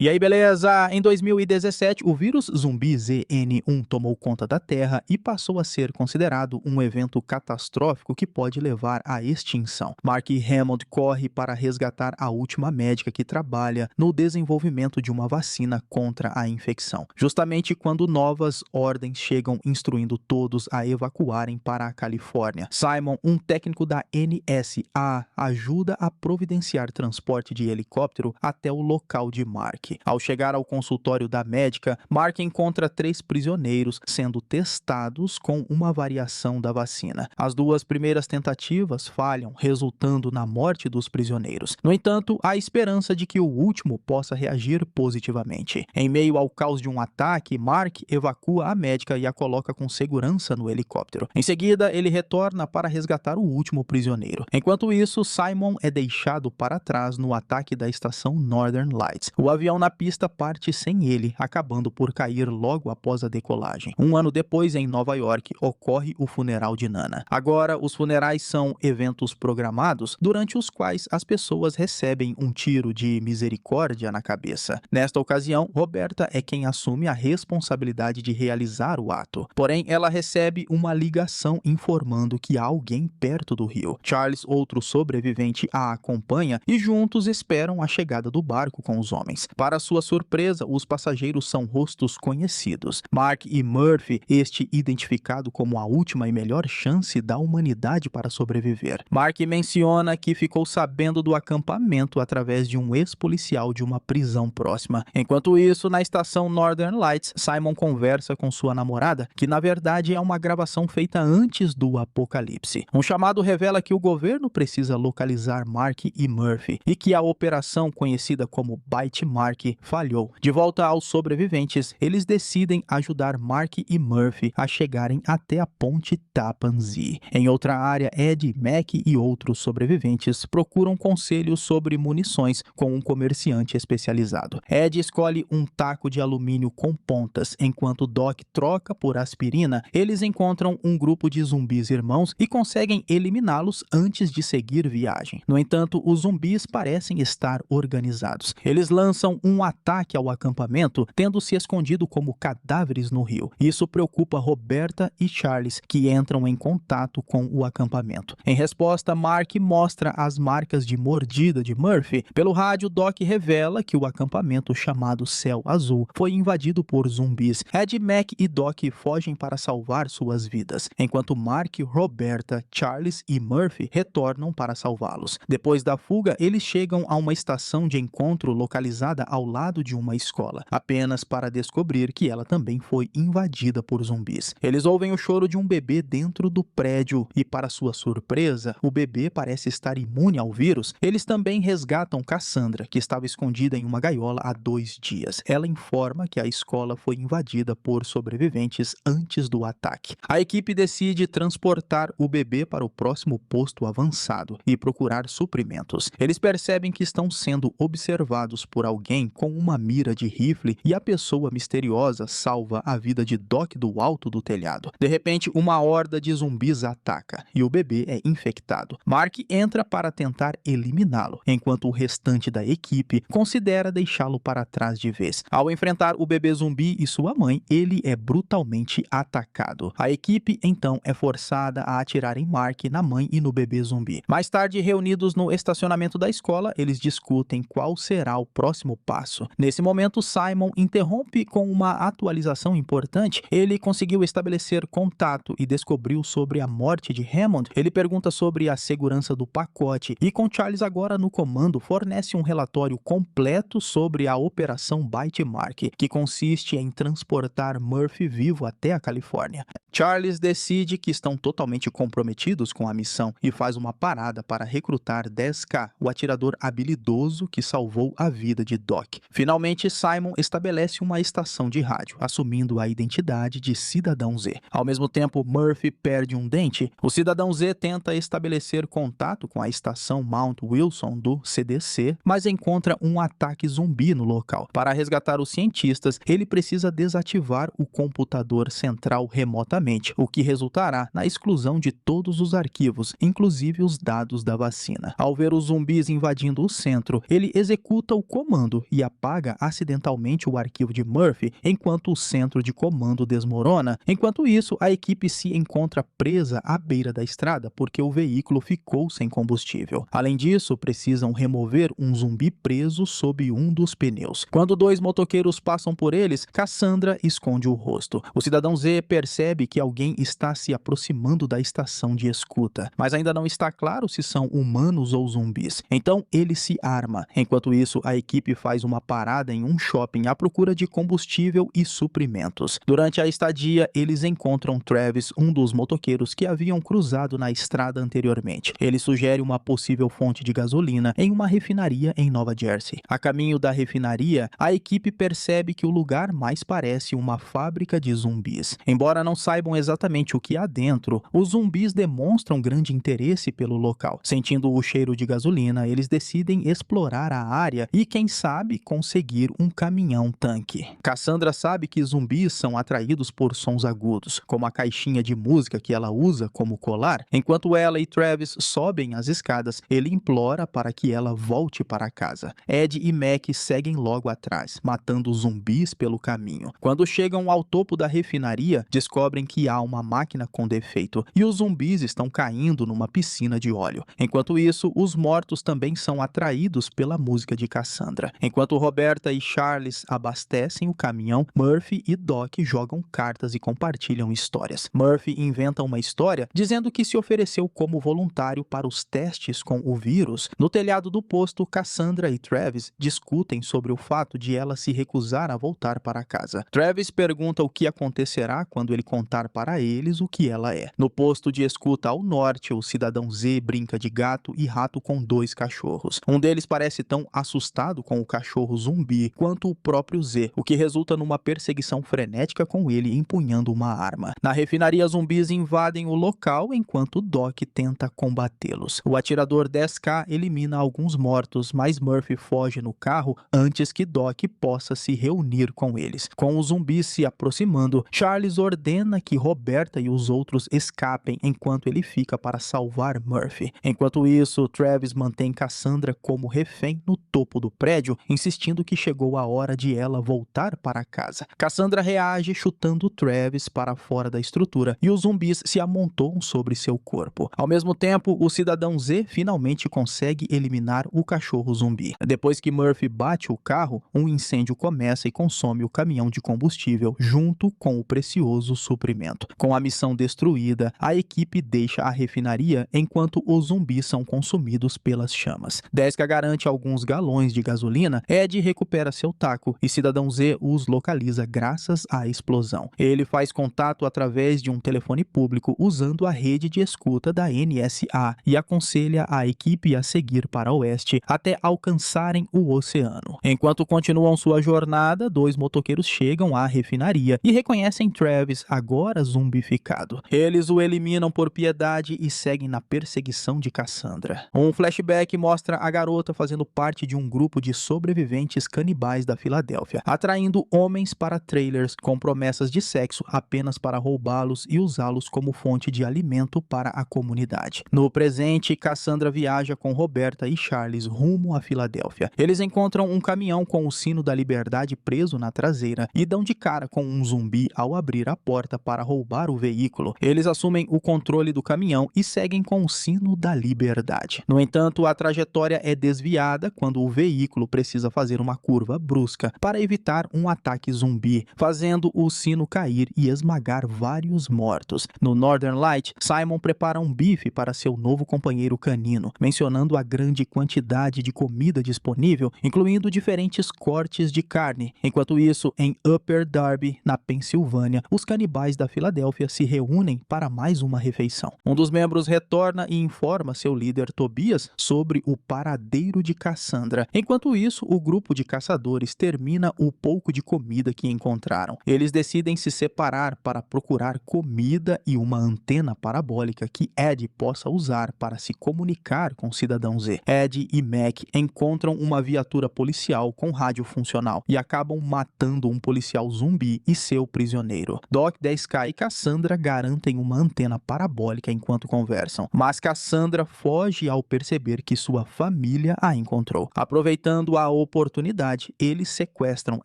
E aí, beleza? Em 2017, o vírus zumbi ZN1 tomou conta da Terra e passou a ser considerado um evento catastrófico que pode levar à extinção. Mark Hammond corre para resgatar a última médica que trabalha no desenvolvimento de uma vacina contra a infecção, justamente quando novas ordens chegam instruindo todos a evacuarem para a Califórnia. Simon, um técnico da NSA, ajuda a providenciar transporte de helicóptero até o local de Mark. Ao chegar ao consultório da médica, Mark encontra 3 prisioneiros sendo testados com uma variação da vacina. As 2 primeiras tentativas falham, resultando na morte dos prisioneiros. No entanto, há esperança de que o último possa reagir positivamente. Em meio ao caos de um ataque, Mark evacua a médica e a coloca com segurança no helicóptero. Em seguida, ele retorna para resgatar o último prisioneiro. Enquanto isso, Simon é deixado para trás no ataque da estação Northern Lights. O avião na pista parte sem ele, acabando por cair logo após a decolagem. Um ano depois, em Nova York, ocorre o funeral de Nana. Agora, os funerais são eventos programados, durante os quais as pessoas recebem um tiro de misericórdia na cabeça. Nesta ocasião, Roberta é quem assume a responsabilidade de realizar o ato. Porém, ela recebe uma ligação informando que há alguém perto do rio. Charles, outro sobrevivente, a acompanha e juntos esperam a chegada do barco com os homens. Para sua surpresa, os passageiros são rostos conhecidos. Mark e Murphy, este identificado como a última e melhor chance da humanidade para sobreviver. Mark menciona que ficou sabendo do acampamento através de um ex-policial de uma prisão próxima. Enquanto isso, na estação Northern Lights, Simon conversa com sua namorada, que na verdade é uma gravação feita antes do apocalipse. Um chamado revela que o governo precisa localizar Mark e Murphy e que a operação conhecida como Bite Mark falhou. De volta aos sobreviventes, eles decidem ajudar Mark e Murphy a chegarem até a ponte Tappan Zee. Em outra área, Ed, Mac e outros sobreviventes procuram conselhos sobre munições com um comerciante especializado. Ed escolhe um taco de alumínio com pontas, enquanto Doc troca por aspirina. Eles encontram um grupo de zumbis irmãos e conseguem eliminá-los antes de seguir viagem. No entanto, os zumbis parecem estar organizados. Eles lançam um ataque ao acampamento, tendo se escondido como cadáveres no rio. Isso preocupa Roberta e Charles, que entram em contato com o acampamento. Em resposta, Mark mostra as marcas de mordida de Murphy. Pelo rádio, Doc revela que o acampamento chamado Céu Azul foi invadido por zumbis. Ed, Mac e Doc fogem para salvar suas vidas, enquanto Mark, Roberta, Charles e Murphy retornam para salvá-los. Depois da fuga, eles chegam a uma estação de encontro localizada ao lado de uma escola, apenas para descobrir que ela também foi invadida por zumbis. Eles ouvem o choro de um bebê dentro do prédio e, para sua surpresa, o bebê parece estar imune ao vírus. Eles também resgatam Cassandra, que estava escondida em uma gaiola há 2 dias. Ela informa que a escola foi invadida por sobreviventes antes do ataque. A equipe decide transportar o bebê para o próximo posto avançado e procurar suprimentos. Eles percebem que estão sendo observados por alguém com uma mira de rifle e a pessoa misteriosa salva a vida de Doc do alto do telhado. De repente, uma horda de zumbis ataca e o bebê é infectado. Mark entra para tentar eliminá-lo, enquanto o restante da equipe considera deixá-lo para trás de vez. Ao enfrentar o bebê zumbi e sua mãe, ele é brutalmente atacado. A equipe, então, é forçada a atirar em Mark, na mãe e no bebê zumbi. Mais tarde, reunidos no estacionamento da escola, eles discutem qual será o próximo passo. Nesse momento, Simon interrompe com uma atualização importante. Ele conseguiu estabelecer contato e descobriu sobre a morte de Hammond. Ele pergunta sobre a segurança do pacote e, com Charles agora no comando, fornece um relatório completo sobre a operação Bite Mark, que consiste em transportar Murphy vivo até a Califórnia. Charles decide que estão totalmente comprometidos com a missão e faz uma parada para recrutar 10K, o atirador habilidoso que salvou a vida de Doc. Finalmente, Simon estabelece uma estação de rádio, assumindo a identidade de Cidadão Z. Ao mesmo tempo, Murphy perde um dente. O Cidadão Z tenta estabelecer contato com a estação Mount Wilson do CDC, mas encontra um ataque zumbi no local. Para resgatar os cientistas, ele precisa desativar o computador central remotamente, o que resultará na exclusão de todos os arquivos, inclusive os dados da vacina. Ao ver os zumbis invadindo o centro, ele executa o comando e apaga acidentalmente o arquivo de Murphy enquanto o centro de comando desmorona. Enquanto isso, a equipe se encontra presa à beira da estrada porque o veículo ficou sem combustível. Além disso, precisam remover um zumbi preso sob um dos pneus. Quando 2 motoqueiros passam por eles, Cassandra esconde o rosto. O cidadão Z percebe que alguém está se aproximando da estação de escuta, mas ainda não está claro se são humanos ou zumbis. Então ele se arma. Enquanto isso, a equipe faz uma parada em um shopping à procura de combustível e suprimentos. Durante a estadia, eles encontram Travis, um dos motoqueiros que haviam cruzado na estrada anteriormente. Ele sugere uma possível fonte de gasolina em uma refinaria em Nova Jersey. A caminho da refinaria, a equipe percebe que o lugar mais parece uma fábrica de zumbis. Embora não saibam exatamente o que há dentro, os zumbis demonstram grande interesse pelo local. Sentindo o cheiro de gasolina, eles decidem explorar a área e, quem sabe, conseguir um caminhão-tanque. Cassandra sabe que zumbis são atraídos por sons agudos, como a caixinha de música que ela usa como colar. Enquanto ela e Travis sobem as escadas, ele implora para que ela volte para casa. Ed e Mac seguem logo atrás, matando zumbis pelo caminho. Quando chegam ao topo da refinaria, descobrem que há uma máquina com defeito e os zumbis estão caindo numa piscina de óleo. Enquanto isso, os mortos também são atraídos pela música de Cassandra. Enquanto Roberta e Charles abastecem o caminhão, Murphy e Doc jogam cartas e compartilham histórias. Murphy inventa uma história dizendo que se ofereceu como voluntário para os testes com o vírus. No telhado do posto, Cassandra e Travis discutem sobre o fato de ela se recusar a voltar para casa. Travis pergunta o que acontecerá quando ele contar para eles o que ela é. No posto de escuta ao norte, o cidadão Z brinca de gato e rato com 2 cachorros. Um deles parece tão assustado com o cachorro zumbi quanto o próprio Z, o que resulta numa perseguição frenética com ele empunhando uma arma. Na refinaria, zumbis invadem o local enquanto Doc tenta combatê-los. O atirador 10K elimina alguns mortos, mas Murphy foge no carro antes que Doc possa se reunir com eles. Com os zumbis se aproximando, Charles ordena que Roberta e os outros escapem enquanto ele fica para salvar Murphy. Enquanto isso, Travis mantém Cassandra como refém no topo do prédio, insistindo que chegou a hora de ela voltar para casa. Cassandra reage chutando Travis para fora da estrutura e os zumbis se amontoam sobre seu corpo. Ao mesmo tempo, o cidadão Z finalmente consegue eliminar o cachorro zumbi. Depois que Murphy bate o carro, um incêndio começa e consome o caminhão de combustível junto com o precioso suprimento. Com a missão destruída, a equipe deixa a refinaria enquanto os zumbis são consumidos pelas chamas. 10K garante alguns galões de gasolina, Ed recupera seu taco e Cidadão Z os localiza graças à explosão. Ele faz contato através de um telefone público usando a rede de escuta da NSA e aconselha a equipe a seguir para o oeste até alcançarem o oceano. Enquanto continuam sua jornada, 2 motoqueiros chegam à refinaria e reconhecem Travis, agora zumbificado. Eles o eliminam por piedade e seguem na perseguição de Cassandra. Um flashback mostra a garota fazendo parte de um grupo de sobreviventes canibais da Filadélfia, atraindo homens para trailers com promessas de sexo apenas para roubá-los e usá-los como fonte de alimento para a comunidade. No presente, Cassandra viaja com Roberta e Charles rumo à Filadélfia. Eles encontram um caminhão com o sino da liberdade preso na traseira e dão de cara com um zumbi ao abrir a porta para roubar o veículo. Eles assumem o controle do caminhão e seguem com o sino da liberdade. No entanto, a trajetória é desviada quando o veículo precisa fazer uma curva brusca para evitar um ataque zumbi, fazendo o sino cair e esmagar vários mortos. No Northern Light, Simon prepara um bife para seu novo companheiro canino, mencionando a grande quantidade de comida disponível, incluindo diferentes cortes de carne. Enquanto isso, em Upper Darby, na Pensilvânia, os canibais da Filadélfia se reúnem para mais uma refeição. Um dos membros retorna e informa seu líder Tobias sobre o paradeiro de Cassandra. Enquanto isso, o grupo de caçadores termina o pouco de comida que encontraram. Eles decidem se separar para procurar comida e uma antena parabólica que Ed possa usar para se comunicar com o Cidadão Z. Ed e Mac encontram uma viatura policial com rádio funcional e acabam matando um policial zumbi e seu prisioneiro. Doc, 10K e Cassandra garantem uma antena parabólica enquanto conversam, mas Cassandra foge ao perceber que sua família a encontrou. Aproveitando a oportunidade, eles sequestram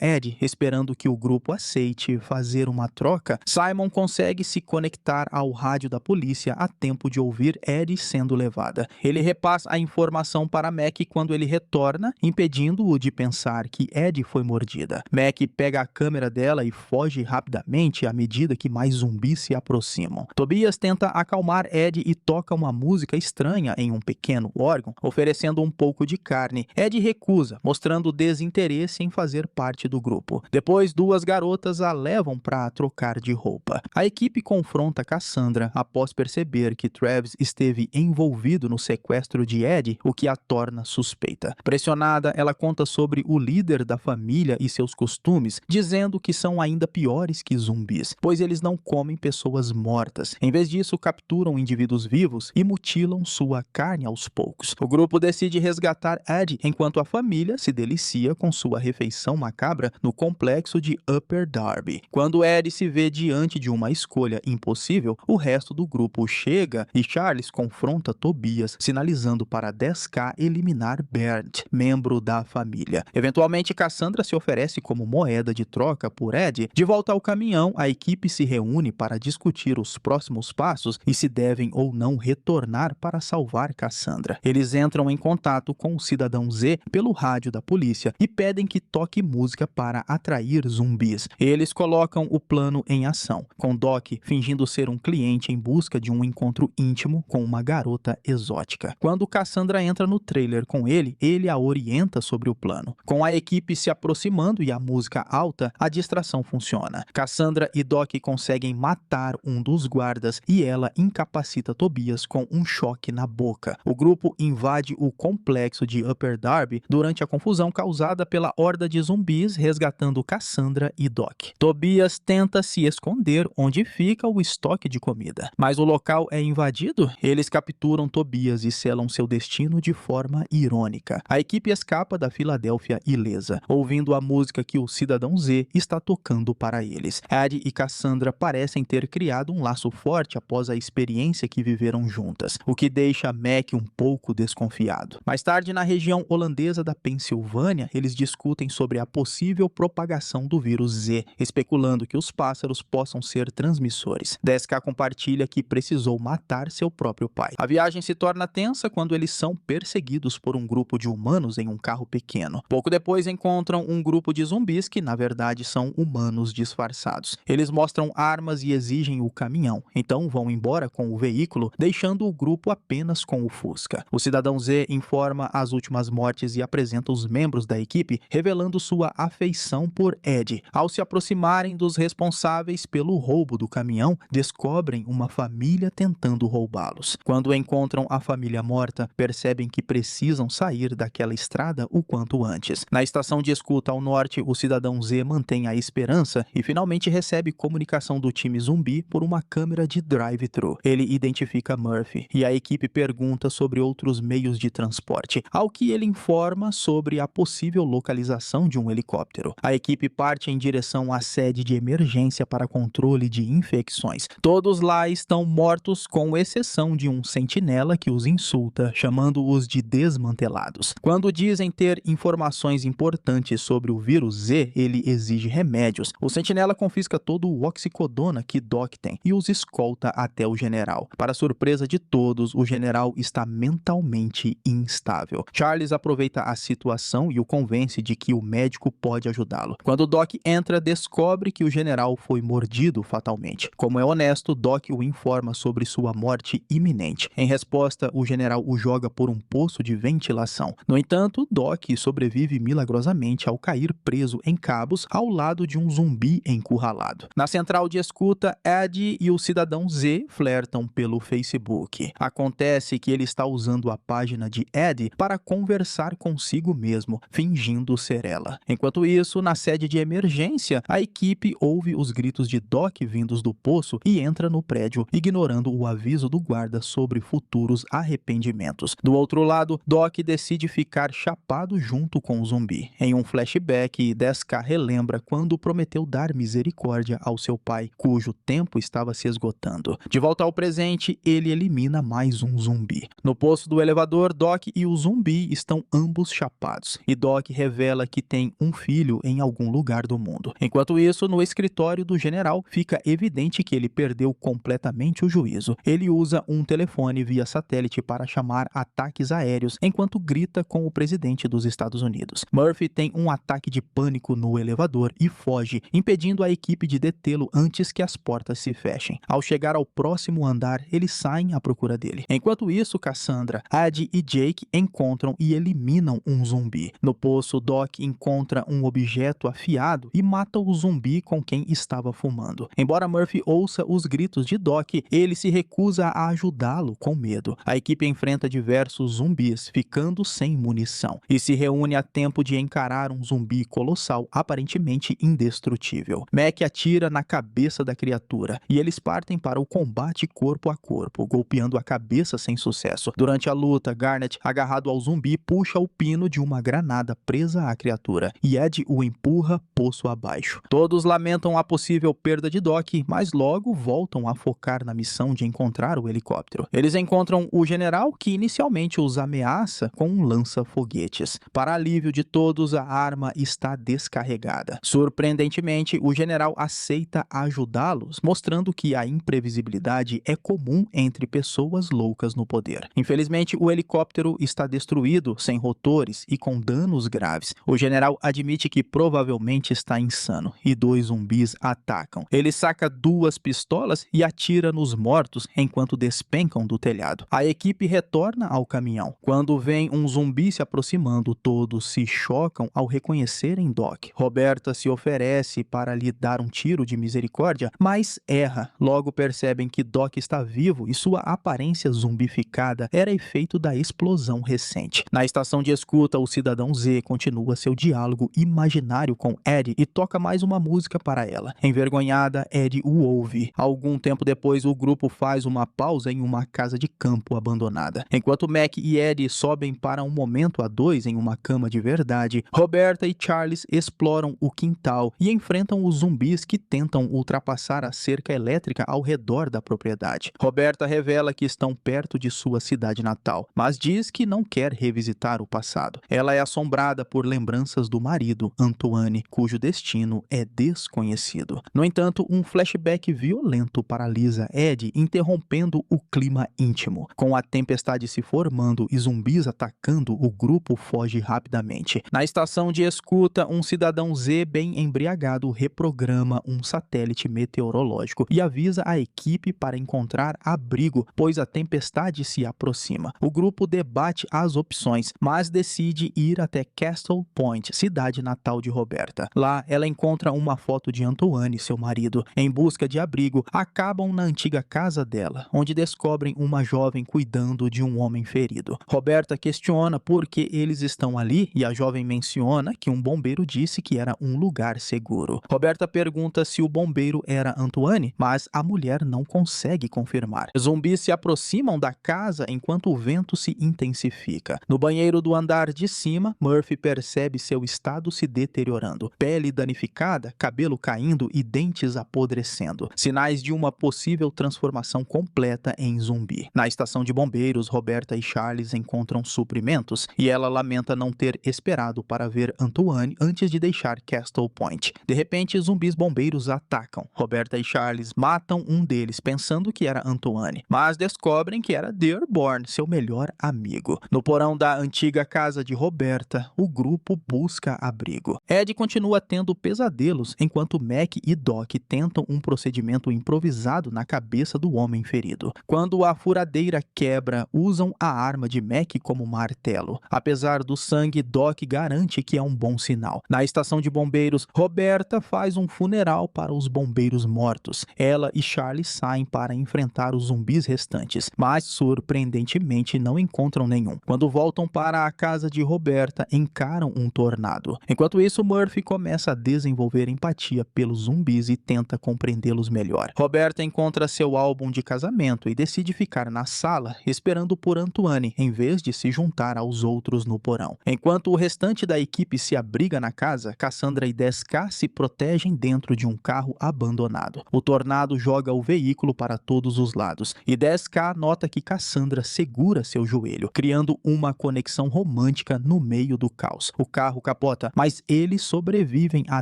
Ed, esperando que o grupo aceite fazer uma troca. Simon consegue se conectar ao rádio da polícia a tempo de ouvir Ed sendo levada. Ele repassa a informação para Mac quando ele retorna, impedindo-o de pensar que Ed foi mordida. Mac pega a câmera dela e foge rapidamente à medida que mais zumbis se aproximam. Tobias tenta acalmar Ed e toca uma música estranha em um pequeno órgão, oferecendo um pouco de carne. Ed recusa, mostrando desinteresse em fazer parte do grupo. Depois, duas garotas a levam para trocar de roupa. A equipe confronta Cassandra após perceber que Travis esteve envolvido no sequestro de Ed, o que a torna suspeita. Pressionada, ela conta sobre o líder da família e seus costumes, dizendo que são ainda piores que zumbis, pois eles não comem pessoas mortas. Em vez disso, capturam indivíduos vivos e mutilam sua carne aos poucos. O grupo decide resgatar Ed, enquanto a família se delicia com sua refeição macabra no complexo de Upper Darby. Quando Ed se vê diante de uma escolha impossível, o resto do grupo chega e Charles confronta Tobias, sinalizando para 10K eliminar Bernd, membro da família. Eventualmente, Cassandra se oferece como moeda de troca por Ed. De volta ao caminhão, a equipe se reúne para discutir os próximos passos e se devem ou não retornar para salvar Cassandra. Eles entram em contato com o Cidadão Z pelo rádio da polícia e pedem que toque música para atrair zumbis. Eles colocam o plano em ação, com Doc fingindo ser um cliente em busca de um encontro íntimo com uma garota exótica. Quando Cassandra entra no trailer com ele, ele a orienta sobre o plano. Com a equipe se aproximando e a música alta, a distração funciona. Cassandra e Doc conseguem matar um dos guardas e ela incapacita Tobias com um choque na boca. O grupo invade o complexo de Upper Darby durante a confusão causada pela horda de zumbis, resgatando Cassandra e Doc. Tobias tenta se esconder onde fica o estoque de comida, mas o local é invadido. Eles capturam Tobias e selam seu destino de forma irônica. A equipe escapa da Filadélfia ilesa, ouvindo a música que o Cidadão Z está tocando para eles. Ed e Cassandra parecem ter criado um laço forte após a experiência que viveram juntas, o que deixa Mac um pouco desconfiado. Mais tarde, na região holandesa da Pensilvânia, eles discutem sobre a possível propagação do vírus Z, especulando que os pássaros possam ser transmissores. 10K compartilha que precisou matar seu próprio pai. A viagem se torna tensa quando eles são perseguidos por um grupo de humanos em um carro pequeno. Pouco depois encontram um grupo de zumbis que, na verdade, são humanos disfarçados. Eles mostram armas e exigem o caminhão, então vão embora com o veículo, deixando o grupo apenas com o Fusca. O Cidadão Z informa as últimas mortes e apresenta os membros da equipe, revelando sua afeição por Ed. Ao se aproximarem dos responsáveis pelo roubo do caminhão, descobrem uma família tentando roubá-los. Quando encontram a família morta, percebem que precisam sair daquela estrada o quanto antes. Na estação de escuta ao norte, o Cidadão Z mantém a esperança e finalmente recebe comunicação do time zumbi por uma câmera de drive-thru. Ele identifica Murphy e a equipe pergunta sobre outros meios de transporte, ao que ele informa sobre a possível localização de um helicóptero. A equipe parte em direção à sede de emergência para controle de infecções. Todos lá estão mortos, com exceção de um sentinela que os insulta, chamando-os de desmantelados. Quando dizem ter informações importantes sobre o vírus Z, ele exige remédios. O sentinela confisca todo o oxicodona que Doc tem e os escolta até o general. Para surpresa de todos, o general está mentalmente instável. Charles aproveita a situação e o convence de que o médico pode ajudá-lo. Quando Doc entra, descobre que o general foi mordido fatalmente. Como é honesto, Doc o informa sobre sua morte iminente. Em resposta, o general o joga por um poço de ventilação. No entanto, Doc sobrevive milagrosamente ao cair preso em cabos ao lado de um zumbi encurralado. Na central de escuta, Ed e o Cidadão Z flertam pelo Facebook. Acontece que ele está usando a página de Ed para conversar consigo mesmo, fingindo ser ela. Enquanto isso, na sede de emergência, a equipe ouve os gritos de Doc vindos do poço e entra no prédio, ignorando o aviso do guarda sobre futuros arrependimentos. Do outro lado, Doc decide ficar chapado junto com o zumbi. Em um flashback, 10K relembra quando prometeu dar misericórdia ao seu pai, cujo tempo estava se esgotando. De volta ao presente, ele elimina mais um zumbi. No poço do elevador, Doc e o zumbi estão ambos chapados. dados, e Doc revela que tem um filho em algum lugar do mundo. Enquanto isso, no escritório do general, fica evidente que ele perdeu completamente o juízo. Ele usa um telefone via satélite para chamar ataques aéreos enquanto grita com o presidente dos Estados Unidos. Murphy tem um ataque de pânico no elevador e foge, impedindo a equipe de detê-lo antes que as portas se fechem. Ao chegar ao próximo andar, eles saem à procura dele. Enquanto isso, Cassandra, Adi e Jake encontram e eliminam um zumbi. No poço, Doc encontra um objeto afiado e mata o zumbi com quem estava fumando. Embora Murphy ouça os gritos de Doc, ele se recusa a ajudá-lo com medo. A equipe enfrenta diversos zumbis, ficando sem munição, e se reúne a tempo de encarar um zumbi colossal, aparentemente indestrutível. Mac atira na cabeça da criatura, e eles partem para o combate corpo a corpo, golpeando a cabeça sem sucesso. Durante a luta, Garnet, agarrado ao zumbi, puxa o pino de uma granada presa à criatura, e Ed o empurra poço abaixo. Todos lamentam a possível perda de Doc, mas logo voltam a focar na missão de encontrar o helicóptero. Eles encontram o general, que inicialmente os ameaça com um lança-foguetes. Para alívio de todos, a arma está descarregada. Surpreendentemente, o general aceita ajudá-los, mostrando que a imprevisibilidade é comum entre pessoas loucas no poder. Infelizmente, o helicóptero está destruído, sem rotores e com danos graves. O general admite que provavelmente está insano, e 2 zumbis atacam. Ele saca 2 pistolas e atira nos mortos enquanto despencam do telhado. A equipe retorna ao caminhão. Quando vem um zumbi se aproximando, todos se chocam ao reconhecerem Doc. Roberta se oferece para lhe dar um tiro de misericórdia, mas erra. Logo percebem que Doc está vivo e sua aparência zumbificada era efeito da explosão recente. Na estação de escuta, o cidadão Z continua seu diálogo imaginário com Eddie e toca mais uma música para ela. Envergonhada, Eddie o ouve. Algum tempo depois, o grupo faz uma pausa em uma casa de campo abandonada. Enquanto Mac e Eddie sobem para um momento a 2 em uma cama de verdade, Roberta e Charles exploram o quintal e enfrentam os zumbis que tentam ultrapassar a cerca elétrica ao redor da propriedade. Roberta revela que estão perto de sua cidade natal, mas diz que não quer revisitar o passado. Ela é assombrada por lembranças do marido, Antoine, cujo destino é desconhecido. No entanto, um flashback violento paralisa Ed, interrompendo o clima íntimo. Com a tempestade se formando e zumbis atacando, o grupo foge rapidamente. Na estação de escuta, um cidadão Z bem embriagado reprograma um satélite meteorológico e avisa a equipe para encontrar abrigo, pois a tempestade se aproxima. O grupo debate as opções, mas decide ir até Castle Point, cidade natal de Roberta. Lá, ela encontra uma foto de Antoine, seu marido. Em busca de abrigo, acabam na antiga casa dela, onde descobrem uma jovem cuidando de um homem ferido. Roberta questiona por que eles estão ali e a jovem menciona que um bombeiro disse que era um lugar seguro. Roberta pergunta se o bombeiro era Antoine, mas a mulher não consegue confirmar. Zumbis se aproximam da casa enquanto o vento se intensifica. No banheiro do andar de cima, Murphy percebe seu estado se deteriorando. Pele danificada, cabelo caindo e dentes apodrecendo. Sinais de uma possível transformação completa em zumbi. Na estação de bombeiros, Roberta e Charles encontram suprimentos e ela lamenta não ter esperado para ver Antoine antes de deixar Castle Point. De repente, zumbis bombeiros atacam. Roberta e Charles matam um deles pensando que era Antoine, mas descobrem que era Dearborn, seu melhor amigo. No porão da antiga casa de Roberta, o grupo busca abrigo. Ed continua tendo pesadelos enquanto Mac e Doc tentam um procedimento improvisado na cabeça do homem ferido. Quando a furadeira quebra, usam a arma de Mac como martelo. Apesar do sangue, Doc garante que é um bom sinal. Na estação de bombeiros, Roberta faz um funeral para os bombeiros mortos. Ela e Charlie saem para enfrentar os zumbis restantes, mas surpreendentemente não encontram nenhum. Quando voltam para a casa de Roberta, encaram um tornado. Enquanto isso, Murphy começa a desenvolver empatia pelos zumbis e tenta compreendê-los melhor. Roberta encontra seu álbum de casamento e decide ficar na sala esperando por Antoine, em vez de se juntar aos outros no porão. Enquanto o restante da equipe se abriga na casa, Cassandra e 10K se protegem dentro de um carro abandonado. O tornado joga o veículo para todos os lados e 10K nota que Cassandra segura seu joelho, criando uma conexão romântica no meio do caos. O carro capota, mas eles sobrevivem à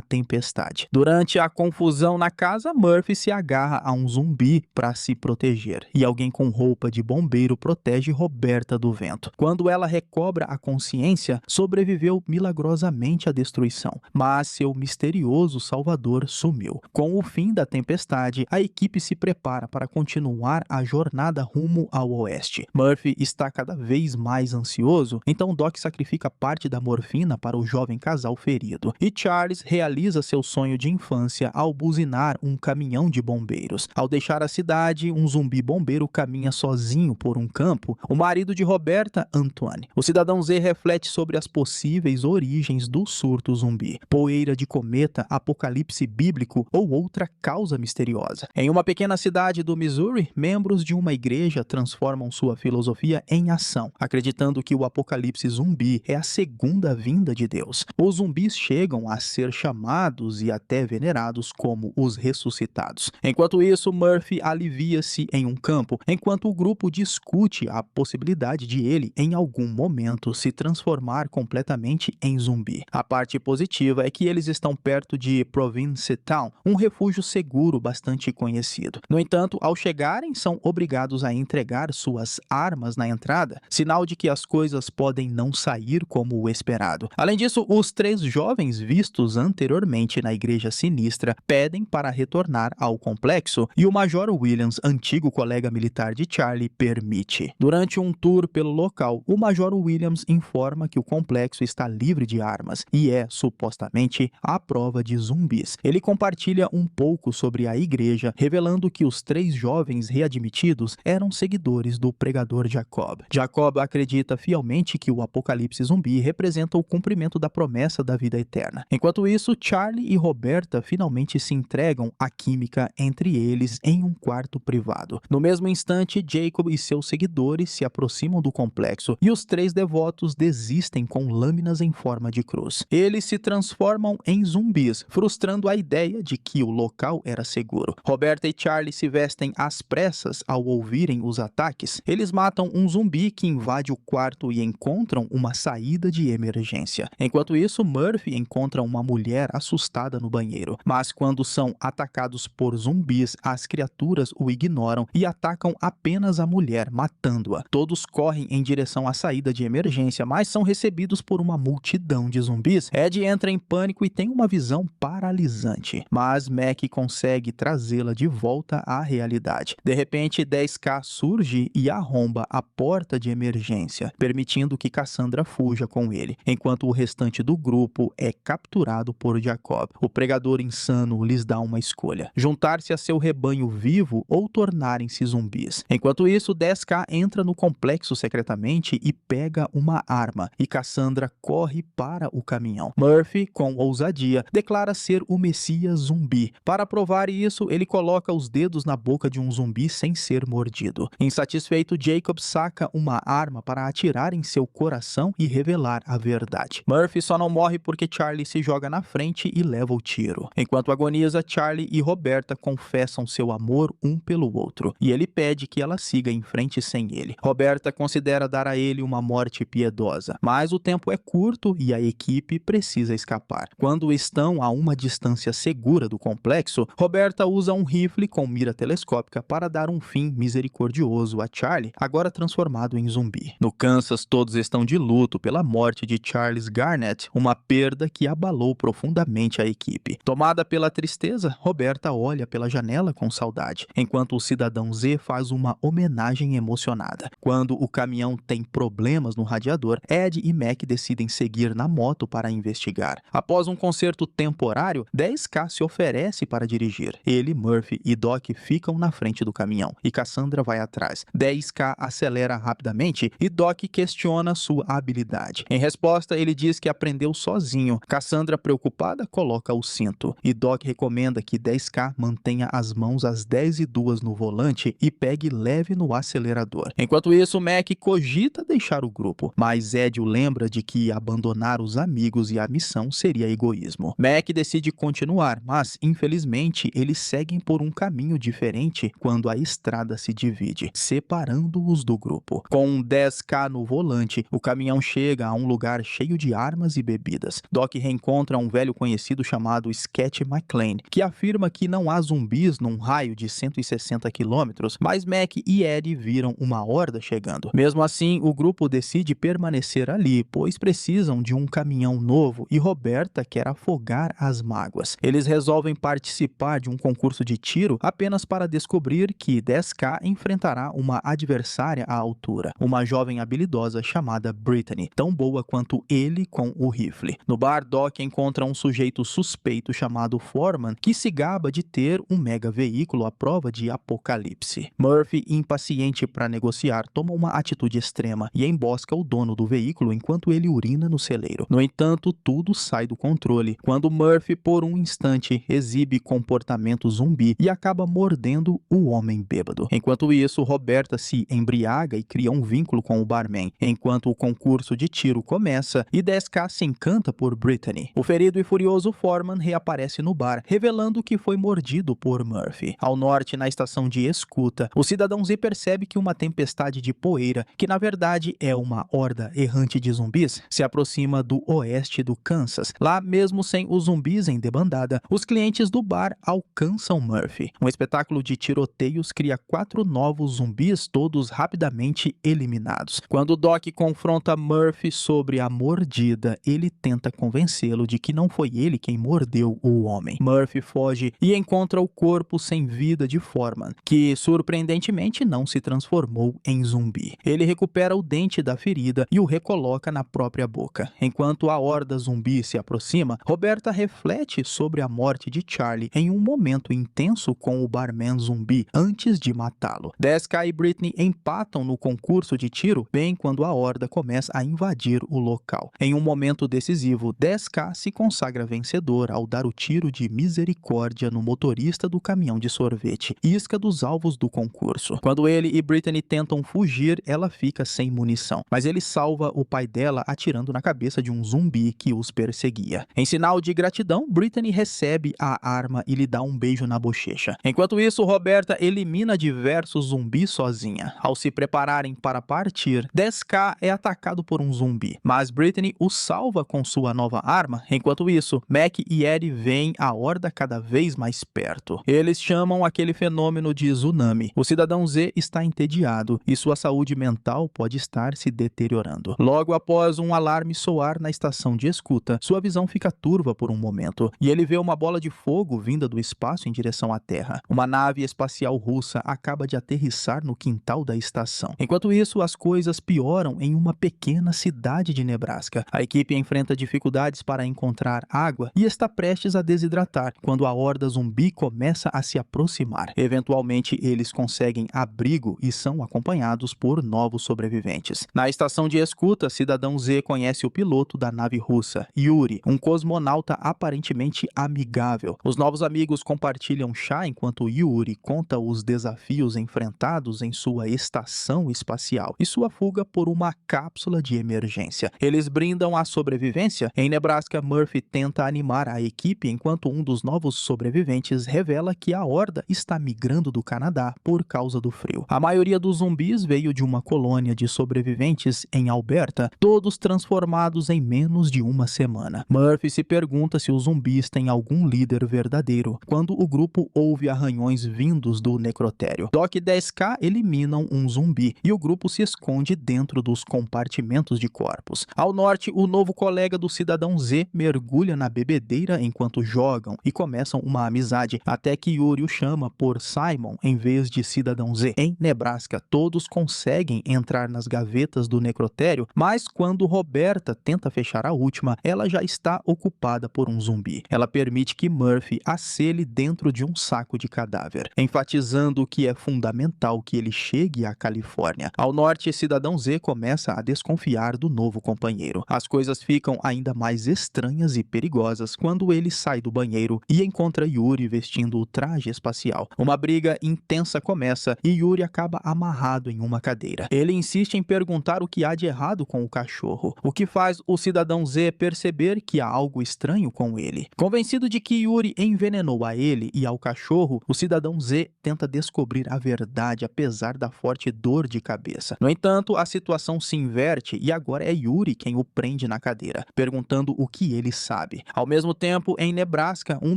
tempestade. Durante a confusão na casa, Murphy se agarra a um zumbi para se proteger, e alguém com roupa de bombeiro protege Roberta do vento. Quando ela recobra a consciência, sobreviveu milagrosamente à destruição, mas seu misterioso salvador sumiu. Com o fim da tempestade, a equipe se prepara para continuar a jornada rumo ao oeste. Murphy está cada vez mais ansioso, então Doc sacrifica parte da morfina para o jovem casal ferido. E Charles realiza seu sonho de infância ao buzinar um caminhão de bombeiros. Ao deixar a cidade, um zumbi bombeiro caminha sozinho por um campo. O marido de Roberta, Antoine. O cidadão Z reflete sobre as possíveis origens do surto zumbi. Poeira de cometa, apocalipse bíblico ou outra causa misteriosa. Em uma pequena cidade do Missouri, membros de uma igreja transformam sua filosofia em ação, acreditando que o apocalipse zumbi é a segunda vinda de Deus. Os zumbis chegam a ser chamados e até venerados como os ressuscitados. Enquanto isso, Murphy alivia-se em um campo, enquanto o grupo discute a possibilidade de ele, em algum momento, se transformar completamente em zumbi. A parte positiva é que eles estão perto de Provincetown, um refúgio seguro bastante conhecido. No entanto, ao chegarem, são obrigados a entregar suas armas na entrada, sinal de que as coisas podem não sair como o esperado. Além disso, os 3 jovens vistos anteriormente na Igreja Sinistra pedem para retornar ao complexo e o Major Williams, antigo colega militar de Charlie, permite. Durante um tour pelo local, o Major Williams informa que o complexo está livre de armas e é, supostamente, à prova de zumbis. Ele compartilha um pouco sobre a igreja, revelando que os 3 jovens readmitidos eram seguidores do pregador Jacob. Jacob acredita fielmente que o apocalipse zumbi representa o cumprimento da promessa da vida eterna. Enquanto isso, Charlie e Roberta finalmente se entregam à química entre eles em um quarto privado. No mesmo instante, Jacob e seus seguidores se aproximam do complexo e os 3 devotos desistem com lâminas em forma de cruz. Eles se transformam em zumbis, frustrando a ideia de que o local era seguro. Roberta e Charlie se vestem às pressas ao ouvirem os ataques. Eles matam um zumbi que invade o quarto e encontram uma saída de emergência. Enquanto isso, Murphy encontra uma mulher assustada no banheiro. Mas quando são atacados por zumbis, as criaturas o ignoram e atacam apenas a mulher, matando-a. Todos correm em direção à saída de emergência, mas são recebidos por uma multidão de zumbis. Ed entra em pânico e tem uma visão paralisante, mas Mac consegue trazê-la de volta à realidade. De repente, 10K surge e arromba a porta de emergência, permitindo que Cassandra fuja com ele, enquanto o restante do grupo é capturado por Jacob. O pregador insano lhes dá uma escolha: juntar-se a seu rebanho vivo ou tornarem-se zumbis. Enquanto isso, 10K entra no complexo secretamente e pega uma arma, e Cassandra corre para o caminhão. Murphy, com ousadia, declara ser o Messias zumbi. Para provar isso, ele coloca os dedos na boca de um zumbi sem ser mordido. Insatisfeito, Jacob saca uma arma para atirar em seu coração e revelar a verdade. Murphy só não morre porque Charlie se joga na frente e leva o tiro. Enquanto agoniza, Charlie e Roberta confessam seu amor um pelo outro, e ele pede que ela siga em frente sem ele. Roberta considera dar a ele uma morte piedosa, mas o tempo é curto e a equipe precisa escapar. Quando estão a uma distância segura do complexo, Roberta usa um rifle com mira telescópica para dar um fim misericordioso a Charlie, agora transformado em zumbi. No Kansas, todos estão de luto pela morte de Charles Garnett, uma perda que abalou profundamente a equipe. Tomada pela tristeza, Roberta olha pela janela com saudade, enquanto o cidadão Z faz uma homenagem emocionada. Quando o caminhão tem problemas no radiador, Ed e Mac decidem seguir na moto para investigar. Após um concerto temporário, 10K se oferece para dirigir. Ele, Murphy e Doc ficam na frente do caminhão e Cassandra vai atrás. 10K acelera rapidamente e Doc questiona sua habilidade. Em resposta, ele diz que aprendeu sozinho. Cassandra, preocupada, coloca o cinto e Doc recomenda que 10K mantenha as mãos às 10:02 no volante e pegue leve no acelerador. Enquanto isso, Mac cogita deixar o grupo, mas Ed o lembra de que abandonar os amigos e a missão seria egoísmo. Mac decide continuar, mas infelizmente eles seguem por um caminho diferente quando a estrada se divide, separando-os do grupo. Com 10K no volante, o caminhão chega a um lugar cheio de armas e bebidas. Doc reencontra um velho conhecido chamado Sketch McClane, que afirma que não há zumbis num raio de 160 quilômetros, mas Mac e Eddie viram uma horda chegando. Mesmo assim, o grupo decide permanecer ali, pois precisam de um caminhão novo e Roberta quer afogar as mágoas. Eles resolvem participar de um concurso de tiro apenas para descobrir que 10K enfrentará uma adversária à altura, uma jovem habilidosa chamada Brittany, tão boa quanto ele com o rifle. No bar, Doc encontra um sujeito suspeito chamado Foreman, que se gaba de ter um mega veículo à prova de apocalipse. Murphy, impaciente para negociar, toma uma atitude extrema e embosca o dono do veículo enquanto ele urina no celeiro. No entanto, tudo sai do controle quando Murphy, por um instante, exibe comportamento zumbi e acaba mordendo o homem bêbado. Enquanto isso, Roberta se embriaga e cria um vínculo com o barman, enquanto o concurso de tiro começa e 10K se encanta por Brittany. O ferido e furioso Foreman reaparece no bar, revelando que foi mordido por Murphy. Ao norte, na estação de escuta, o cidadão Z percebe que uma tempestade de poeira, que na verdade é uma horda errante de zumbis, se aproxima do oeste do Kansas. Lá, mesmo sem os zumbis em debandada, os clientes do bar alcançam Murphy. Um espetáculo de tiroteios cria 4 novos zumbis, todos rapidamente eliminados. Quando Doc confronta Murphy sobre a mordida, ele tenta convencê-lo de que não foi ele quem mordeu o homem. Murphy foge e encontra o corpo sem vida de Foreman, que surpreendentemente não se transformou em zumbi. Ele recupera o dente da ferida e o recoloca na própria boca. Enquanto a horda zumbi se aproxima, Roberta reflete sobre a morte de Charlie em um momento intenso com o barman zumbi antes de matá-lo. 10K e Brittany empatam no concurso de tiro bem quando a horda começa a invadir o local. Em um momento decisivo, 10K se consagra vencedor ao dar o tiro de misericórdia no motorista do caminhão de sorvete, isca dos alvos do concurso. Quando ele e Brittany tentam fugir, ela fica sem munição, mas ele salva o pai dela atirando na cabeça de um zumbi que os perseguia. Em sinal de gratidão, Brittany recebe a arma e lhe dá um beijo na bochecha. Enquanto isso, Roberta elimina diversos zumbis sozinha. Ao se prepararem para partir, 10K é atacado por um zumbi, mas Brittany o salva com sua nova arma. Enquanto isso, Mac e Eddie veem a horda cada vez mais perto. Eles chamam aquele fenômeno de tsunami. O cidadão Z está entediado e sua saúde mental pode estar se deteriorando. Logo após um alarme soar na estação de escuta, sua visão fica turva por um momento e ele vê uma bola de fogo vinda do espaço em direção à Terra. Uma nave espacial russa acaba de aterrissar no quintal da estação. Enquanto isso, as coisas pioram em uma pequena cidade de Nebraska. A equipe enfrenta dificuldades para encontrar água e está prestes a desidratar quando a horda zumbi começa a se aproximar. Eventualmente, eles conseguem abrigo e são acompanhados por novos sobreviventes. Na estação de escuta, Cidadão Z conhece o piloto da nave russa, Yuri, um cosmonauta aparentemente amigável. Os novos amigos compartilham chá enquanto Yuri conta os desafios enfrentados em sua estação espacial e sua fuga por uma cápsula de emergência. Eles brindam a sobrevivência. Em Nebraska, Murphy tenta animar a equipe enquanto um dos novos sobreviventes revela que a horda está migrando do Canadá por causa do frio. A maioria dos zumbis veio de uma colônia de sobreviventes em Alberta, todos transformados em menos de uma semana. Murphy se pergunta se os zumbis têm algum líder verdadeiro, quando o grupo ouve arranhões vindos do necrotério. Doc e 10K eliminam um zumbi e o grupo se esconde dentro dos compartimentos de corpos. Ao norte, o novo colega do Cidadão Z mergulha na bebedeira enquanto jogam e começam uma amizade, até que Yuri o chama por Simon em vez de Cidadão Z. Em Nebraska, todos conseguem entrar nas gavetas do necrotério, mas quando Roberta tenta fechar a última, ela já está ocupada por um zumbi. Ela permite que Murphy a sele dentro de um saco de cadáver, enfatizando que é fundamental que ele chegue à Califórnia. Ao norte, Cidadão Z começa a desconfiar do novo companheiro. As coisas ficam ainda mais estranhas e perigosas quando ele sai do banheiro e encontra Yuri vestindo o traje espacial. Uma briga intensa começa e Yuri acaba amarrado em uma cadeira. Ele insiste em perguntar o que há de errado com o cachorro, o que faz o Cidadão Z perceber que há algo estranho com ele. Convencido de que Yuri envenenou a ele e ao cachorro, o Cidadão Z tenta descobrir a verdade apesar da forte dor de cabeça. No entanto, a situação se inverte e agora é Yuri quem o prende na cadeira, perguntando o que ele sabe. Ao mesmo tempo, em Nebraska, um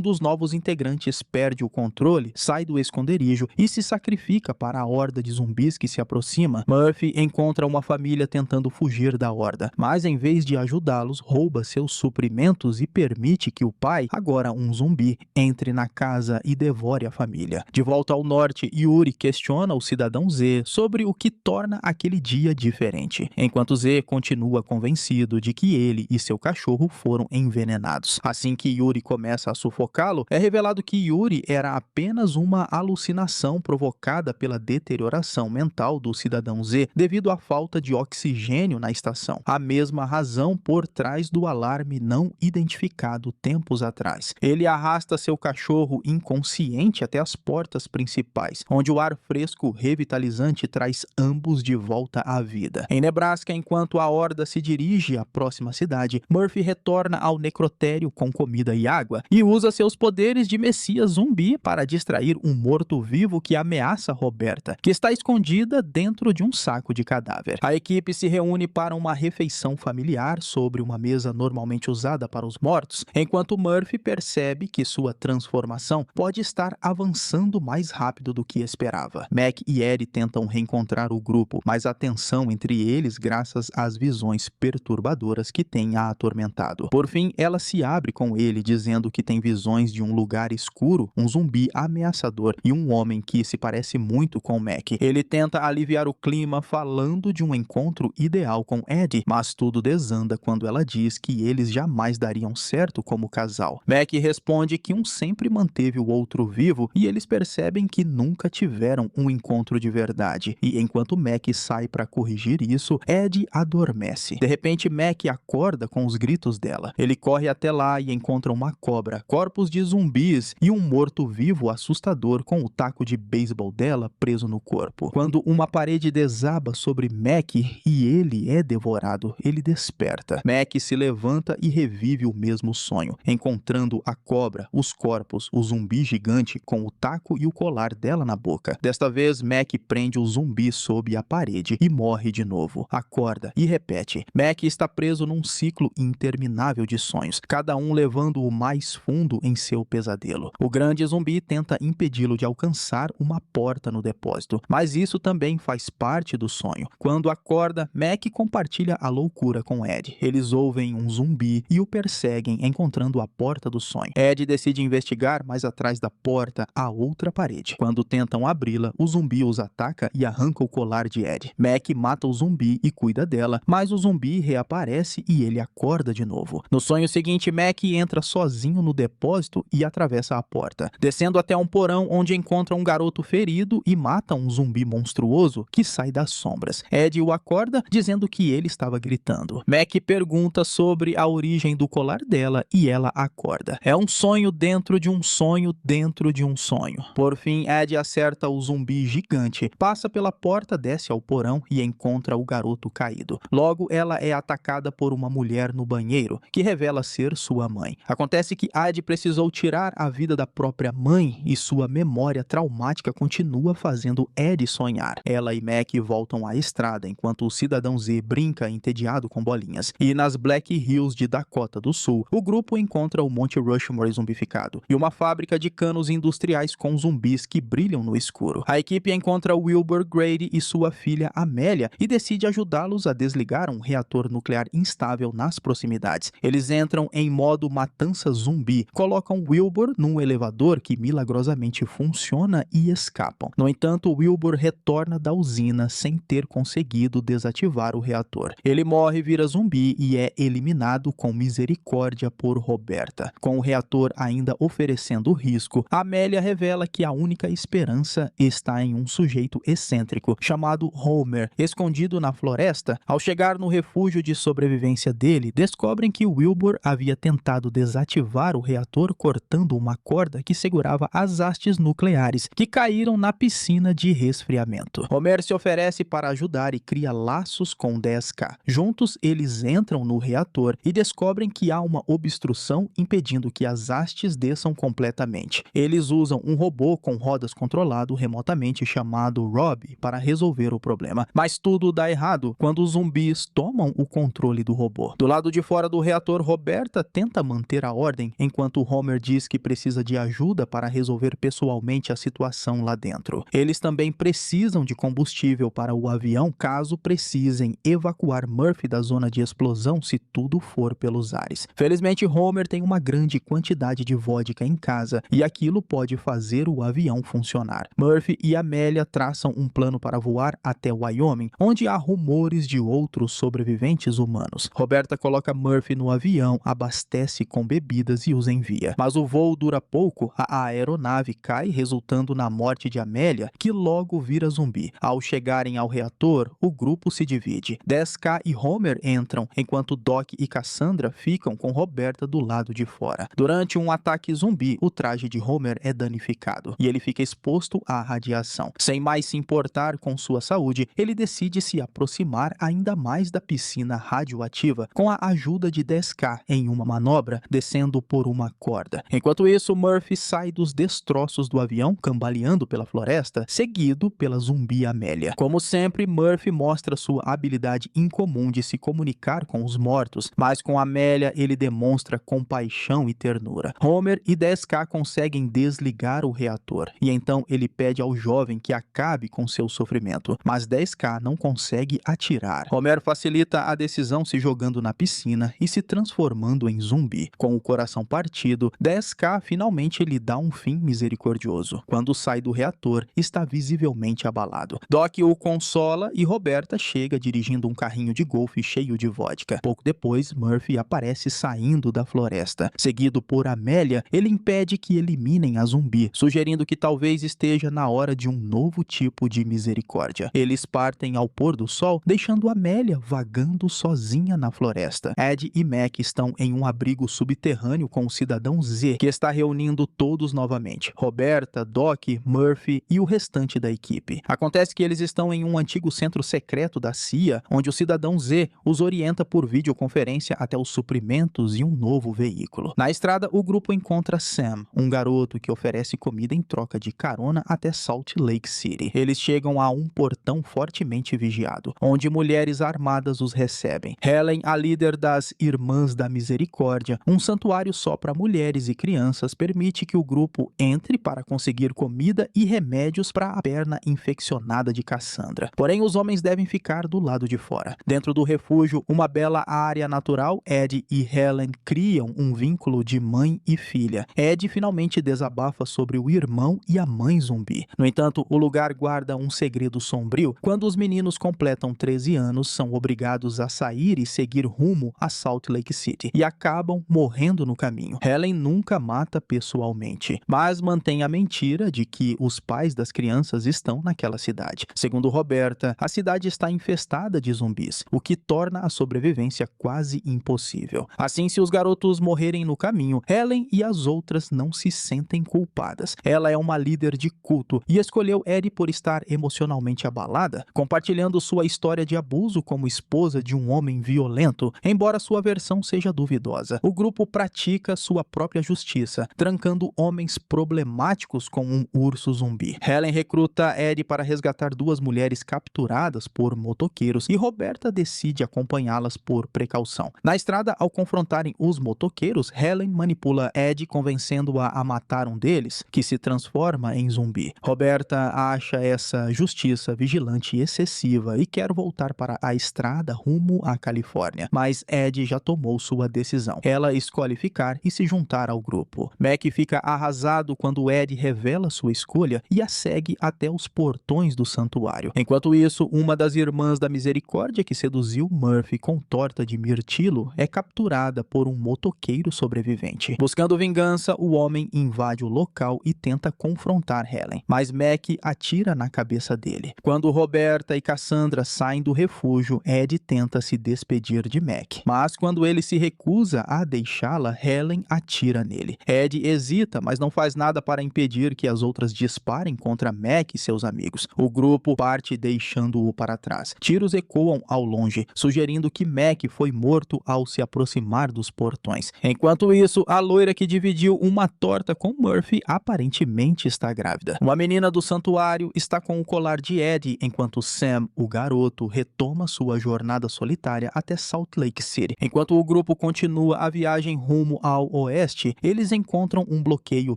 dos novos integrantes perde o controle, sai do esconderijo e se sacrifica para a horda de zumbis que se aproxima. Murphy encontra uma família tentando fugir da horda, mas em vez de ajudá-los, rouba seus suprimentos e permite que o pai, agora um zumbi, entre na casa e devore a família. De volta ao norte, Yuri questiona o cidadão Z sobre o que torna aquele dia diferente, enquanto Z continua convencido de que ele e seu cachorro foram envenenados. Assim que Yuri começa a sufocá-lo, é revelado que Yuri era apenas uma alucinação provocada pela deterioração mental do cidadão Z devido à falta de oxigênio na estação, a mesma razão por trás do alarme não identificado tempos atrás. Ele arrasta seu cachorro inconsciente até as portas principais, onde o ar fresco revitalizante traz ambos de volta à vida. Em Nebraska, enquanto a horda se dirige à próxima cidade, Murphy retorna ao necrotério com comida e água e usa seus poderes de messias zumbi para distrair um morto-vivo que ameaça Roberta, que está escondida dentro de um saco de cadáver. A equipe se reúne para uma refeição familiar sobre uma mesa normalmente usada para os mortos, enquanto Murphy percebe que sua transformação pode estar avançando mais rápido do que esperava. Mac e Eddie tentam reencontrar o grupo, mas há tensão entre eles graças às visões perturbadoras que têm a atormentado. Por fim, ela se abre com ele, dizendo que tem visões de um lugar escuro, um zumbi ameaçador e um homem que se parece muito com Mac. Ele tenta aliviar o clima falando de um encontro ideal com Eddie, mas tudo desanda quando ela diz que eles jamais dariam certo como casal. Mac responde que um sempre manteve o outro vivo e eles percebem que nunca tiveram um encontro de verdade. E enquanto Mac sai para corrigir isso, Eddie adormece. De repente, Mac acorda com os gritos dela. Ele corre até lá e encontra uma cobra, corpos de zumbis e um morto-vivo assustador com o taco de beisebol dela preso no corpo. Quando uma parede desaba sobre Mac e ele é devorado, ele desperta. Mac se levanta e revive o mesmo sonho, encontrando a cobra, os corpos, o zumbi gigante com o taco e o colar dela na boca. Desta vez, Mac prende o zumbi sob a parede e morre de novo. Acorda e repete. Mac está preso num ciclo interminável de sonhos, cada um levando-o mais fundo em seu pesadelo. O grande zumbi tenta impedi-lo de alcançar uma porta no depósito, mas isso também faz parte do sonho. Quando acorda, Mac compartilha a loucura com Ed. Eles ouvem um zumbi e o perseguem, encontrando a porta do sonho. Ed decide investigar, mas atrás da porta há outra parede. Quando tentam abri-la, o zumbi os ataca e arranca o colar de Ed. Mac mata o zumbi e cuida dela, mas o zumbi reaparece e ele acorda de novo. No sonho seguinte, Mac entra sozinho no depósito e atravessa a porta, descendo até um porão onde encontra um garoto ferido e mata um zumbi monstruoso que sai das sombras. Ed o acorda, dizendo que ele estava gritando. Mac pergunta sobre a origem do colar dela e ela acorda. É um sonho dentro de um sonho dentro de um sonho. Por fim, Ed acerta o zumbi gigante, passa pela porta, desce ao porão e encontra o garoto caído. Logo, ela é atacada por uma mulher no banheiro, que revela ser sua mãe. Acontece que Ed precisou tirar a vida da própria mãe e sua memória traumática continua fazendo Ed sonhar. Ela e Mac voltam à estrada enquanto o cidadão Z brinca entediado com bolinhas. E nas Black Hills de Dakota do Sul, o grupo encontra o Monte Rushmore zumbificado e uma fábrica de canos industriais com zumbis que brilham no escuro. A equipe encontra Wilbur Grady e sua filha Amélia e decide ajudá-los a desligar um reator nuclear instável nas proximidades. Eles entram em modo matança zumbi, colocam Wilbur num elevador que milagrosamente funciona e escapam. No entanto, Wilbur retorna da usina sem ter conseguido desativar o reator. Ele morre, vira zumbi e é eliminado com misericórdia por Roberta. Com o reator ainda oferecendo risco, Amélia revela que a única esperança está em um sujeito excêntrico chamado Homer, escondido na floresta. Ao chegar no refúgio de sobrevivência dele, descobrem que Wilbur havia tentado desativar o reator cortando uma corda que segurava as hastes nucleares, que caíram na piscina de resfriamento. Homer se oferece para ajudar e cria laços com 10K. Juntos, eles entram no reator e descobrem que há uma obstrução impedindo que as hastes desçam completamente. Eles usam um robô com rodas controlado remotamente chamado Rob para resolver o problema. Mas tudo dá errado quando os zumbis tomam o controle do robô. Do lado de fora do reator, Roberta tenta manter a ordem, enquanto Homer diz que precisa de ajuda para resolver pessoalmente a situação lá dentro. Eles também precisam de combustível para o avião caso precisem evacuar Murphy da zona de explosão se tudo for pelos ares. Felizmente, Homer tem uma grande quantidade de vodka em casa e aquilo pode fazer o avião funcionar. Murphy e Amélia traçam um plano para voar até Wyoming, onde há rumores de outros sobreviventes humanos. Roberta coloca Murphy no avião, abastece com bebidas e os envia. Mas o voo dura pouco, a aeronave cai, resultando na morte de Amélia, que logo vira zumbi. Ao chegarem ao reator, o grupo se divide. 10K e Homer entram, enquanto Doc e Cassandra ficam com Roberta do lado de fora. Durante um ataque zumbi, o traje de Homer é danificado e ele fica exposto à radiação. Sem mais se importar com sua saúde, ele decide se aproximar ainda mais da piscina radioativa com a ajuda de 10K em uma manobra, descendo por uma corda. Enquanto isso, Murphy sai dos destroços do avião, cambaleando pela floresta, seguido pela zumbi Amélia. Como sempre, Murphy mostra sua habilidade incomum de se comunicar com os mortos, mas com Amélia ele demonstra compaixão e ternura. Homer e 10K conseguem desligar o reator, e então ele pede ao jovem que acabe com seu sofrimento, mas 10K não consegue atirar. Homer facilita a decisão se jogando na piscina e se transformando em zumbi. Com o coração partido, 10K finalmente lhe dá um fim misericordioso. Quando sai do reator, está visivelmente abalado. Doc o consola e Roberta chega dirigindo um carrinho de golfe cheio de vodka. Pouco depois, Murphy aparece saindo da floresta. Seguido por Amélia, ele impede que eliminem a zumbi, sugerindo que talvez esteja na hora de um novo tipo de misericórdia. Eles partem ao pôr do sol, deixando Amélia vagando sozinha na floresta. Ed e Mac estão em um abrigo subterrâneo com o cidadão Z, que está reunindo todos novamente. Roberta, Doc, Murphy e o restante da equipe. Acontece que eles estão em um antigo centro secreto da CIA, onde o cidadão Z os orienta por videoconferência até os suprimentos e um novo veículo. Na estrada, o grupo encontra Sam, um garoto que oferece comida em troca de carona até Salt Lake City. Eles chegam a um portão fortemente vigiado, onde mulheres armadas os recebem. Helen, a líder das Irmãs da Misericórdia, um santuário só para mulheres e crianças, permite que o grupo entre para conseguir comida e remédios para a perna infeccionada de Cassandra. Porém, os homens devem ficar do lado de fora. Dentro do refúgio, uma bela área natural, Ed e Helen criam um vínculo de mãe e filha. Ed finalmente desabafa sobre o irmão e a mãe zumbi. No entanto, o lugar guarda um segredo sombrio. Quando os meninos completam 13 anos, são obrigados a sair e seguir rumo a Salt Lake City e acabam morrendo no caminho. Helen nunca mata pessoalmente, mas mantém a mentira de que os pais das crianças estão naquela cidade. Segundo Roberta, a cidade está infestada de zumbis, o que torna a sobrevivência quase impossível. Assim, se os garotos morrerem no caminho, Helen e as outras não se sentem culpadas. Ela é uma líder de culto e escolheu Ed por estar emocionalmente abalada, compartilhando sua história de abuso como esposa de um homem violento, embora sua versão seja duvidosa. O grupo pratica sua própria justiça, trancando homens problemáticos com um urso zumbi. Helen recruta Ed para resgatar duas mulheres capturadas por motoqueiros e Roberta decide acompanhá-las por precaução. Na estrada, ao confrontarem os motoqueiros, Helen manipula Ed, convencendo-a a matar um deles, que se transforma em zumbi. Roberta acha essa justiça vigilante e excessiva e quer voltar para a estrada rumo à Califórnia, mas Ed já tomou sua decisão. Ela escolhe ficar e se juntar ao grupo. Mac fica arrasado quando Ed revela sua escolha e a segue até os portões do santuário. Enquanto isso, uma das Irmãs da Misericórdia que seduziu Murphy com torta de mirtilo é capturada por um motoqueiro sobrevivente. Buscando vingança, o homem invade o local e tenta confrontar Helen, mas Mac atira na cabeça dele. Quando Roberta e Cassandra saem do refúgio, Ed tenta se despedir de Mac, mas quando ele se recusa a deixá-la, Helen atira nele. Ed hesita, mas não faz nada para impedir que as outras disparem contra Mac e seus amigos. O grupo parte deixando-o para trás. Tiros ecoam ao longe, sugerindo que Mac foi morto ao se aproximar dos portões. Enquanto isso, a loira que dividiu uma torta com Murphy aparentemente está grávida. Uma menina do santuário está com o colar de Ed, enquanto Sam, o garoto, retoma retoma sua jornada solitária até Salt Lake City. Enquanto o grupo continua a viagem rumo ao oeste, eles encontram um bloqueio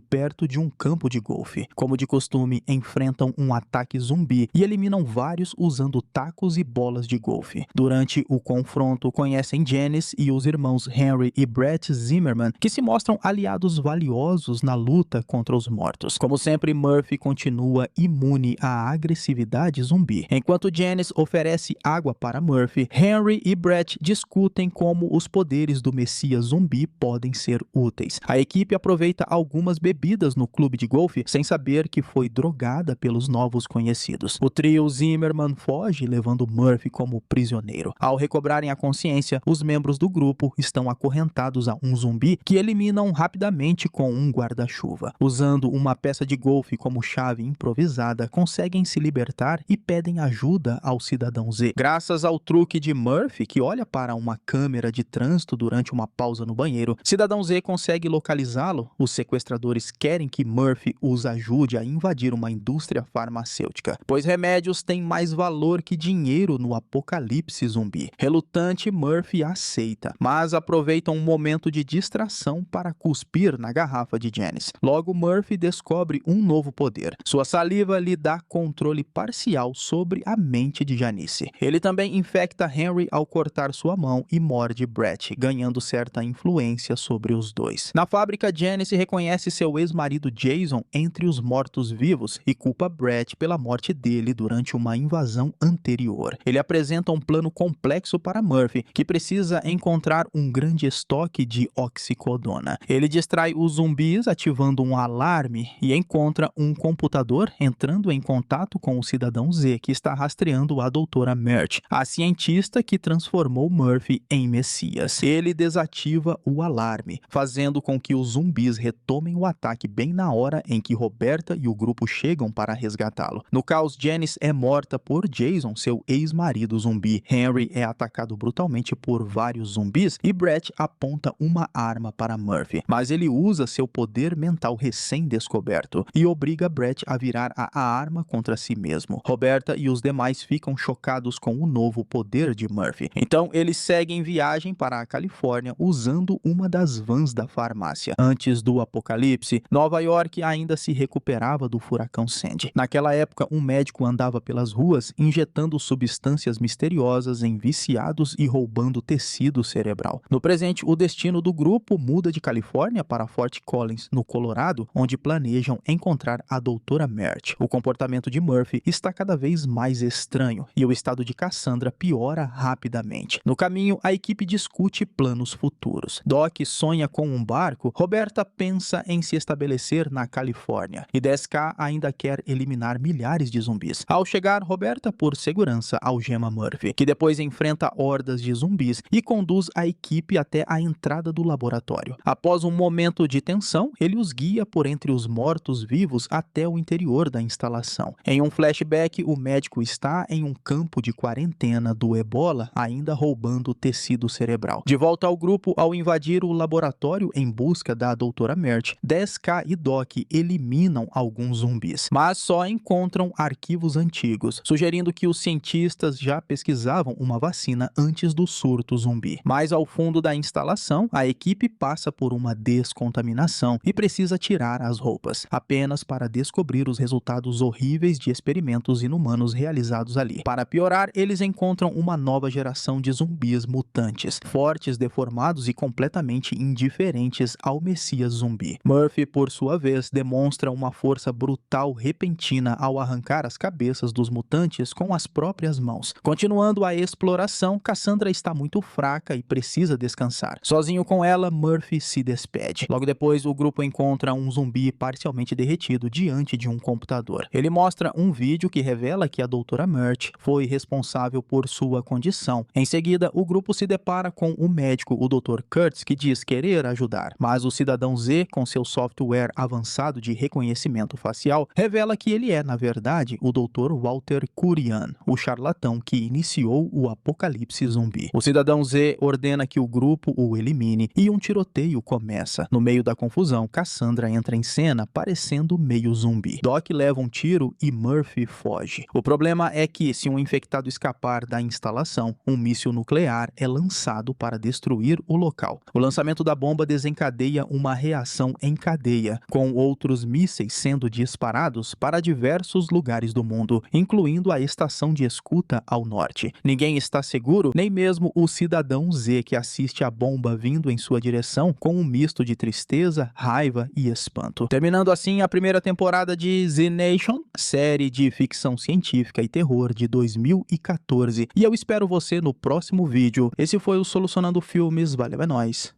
perto de um campo de golfe. Como de costume, enfrentam um ataque zumbi e eliminam vários usando tacos e bolas de golfe. Durante o confronto, conhecem Janice e os irmãos Henry e Brett Zimmerman, que se mostram aliados valiosos na luta contra os mortos. Como sempre, Murphy continua imune à agressividade zumbi. Enquanto Janice oferece água para Murphy, Henry e Brett discutem como os poderes do Messias zumbi podem ser úteis. A equipe aproveita algumas bebidas no clube de golfe sem saber que foi drogada pelos novos conhecidos. O trio Zimmerman foge, levando Murphy como prisioneiro. Ao recobrarem a consciência, os membros do grupo estão acorrentados a um zumbi que eliminam rapidamente com um guarda-chuva. Usando uma peça de golfe como chave improvisada, conseguem se libertar e pedem ajuda ao Cidadão Z. Graças ao truque de Murphy, que olha para uma câmera de trânsito durante uma pausa no banheiro, Cidadão Z consegue localizá-lo. Os sequestradores querem que Murphy os ajude a invadir uma indústria farmacêutica, pois remédios têm mais valor que dinheiro no apocalipse zumbi. Relutante, Murphy aceita, mas aproveita um momento de distração para cuspir na garrafa de Janice. Logo, Murphy descobre um novo poder. Sua saliva lhe dá controle parcial sobre a mente de Janice. Ele também infecta Henry ao cortar sua mão e morde Brett, ganhando certa influência sobre os dois. Na fábrica, Janice reconhece seu ex-marido Jason entre os mortos-vivos e culpa Brett pela morte dele durante uma invasão anterior. Ele apresenta um plano complexo para Murphy, que precisa encontrar um grande estoque de oxicodona. Ele distrai os zumbis ativando um alarme e encontra um computador entrando em contato com o Cidadão Z, que está rastreando a Doutora Merch, a cientista que transformou Murphy em Messias. Ele desativa o alarme, fazendo com que os zumbis retomem o ataque bem na hora em que Roberta e o grupo chegam para resgatá-lo. No caos, Janice é morta por Jason, seu ex-marido zumbi. Henry é atacado brutalmente por vários zumbis e Brett aponta uma arma para Murphy, mas ele usa seu poder mental recém-descoberto e obriga Brett a virar a arma contra si mesmo. Roberta e os demais ficam chocados com o novo poder de Murphy. Então eles seguem viagem para a Califórnia usando uma das vans da farmácia. Antes do apocalipse, Nova York ainda se recuperava do furacão Sandy. Naquela época, um médico andava pelas ruas injetando substâncias misteriosas em viciados e roubando tecido cerebral. No presente, o destino do grupo muda de Califórnia para Fort Collins, no Colorado, onde planejam encontrar a Doutora Merch. O comportamento de Murphy está cada vez mais estranho e o estado de Cassandra piora rapidamente. No caminho, a equipe discute planos futuros. Doc sonha com um barco, Roberta pensa em se estabelecer na Califórnia e 10K ainda quer eliminar milhares de zumbis. Ao chegar, Roberta, por segurança, algema Murphy, que depois enfrenta hordas de zumbis e conduz a equipe até a entrada do laboratório. Após um momento de tensão, ele os guia por entre os mortos-vivos até o interior da instalação. Em um flashback, o médico está em um campo de quarentena do Ebola, ainda roubando tecido cerebral. De volta ao grupo, ao invadir o laboratório em busca da Doutora Merch, 10K e Doc eliminam alguns zumbis, mas só encontram arquivos antigos, sugerindo que os cientistas já pesquisavam uma vacina antes do surto zumbi. Mais ao fundo da instalação, a equipe passa por uma descontaminação e precisa tirar as roupas, apenas para descobrir os resultados horríveis de experimentos inumanos realizados ali. Para piorar, eles encontram uma nova geração de zumbis mutantes, fortes, deformados e completamente indiferentes ao Messias zumbi. Murphy, por sua vez, demonstra uma força brutal repentina ao arrancar as cabeças dos mutantes com as próprias mãos. Continuando a exploração, Cassandra está muito fraca e precisa descansar. Sozinho com ela, Murphy se despede. Logo depois, o grupo encontra um zumbi parcialmente derretido diante de um computador. Ele mostra um vídeo que revela que a Doutora Merch foi responsável por sua condição. Em seguida, o grupo se depara com o médico, o Dr. Kurtz, que diz querer ajudar, mas o Cidadão Z, com seu software avançado de reconhecimento facial, revela que ele é, na verdade, o Dr. Walter Kurian, o charlatão que iniciou o apocalipse zumbi. O Cidadão Z ordena que o grupo o elimine e um tiroteio começa. No meio da confusão, Cassandra entra em cena, parecendo meio zumbi. Doc leva um tiro e Murphy foge. O problema é que, se um infectado escapar da instalação, um míssil nuclear é lançado para destruir o local. O lançamento da bomba desencadeia uma reação em cadeia, com outros mísseis sendo disparados para diversos lugares do mundo, incluindo a estação de escuta ao norte. Ninguém está seguro, nem mesmo o cidadão Z que assiste a bomba vindo em sua direção com um misto de tristeza, raiva e espanto. Terminando assim a primeira temporada de Z Nation, série de ficção científica e terror de 2014. E eu espero você no próximo vídeo. Esse foi o Solucionando Filmes. Valeu, é nóis.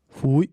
Fui.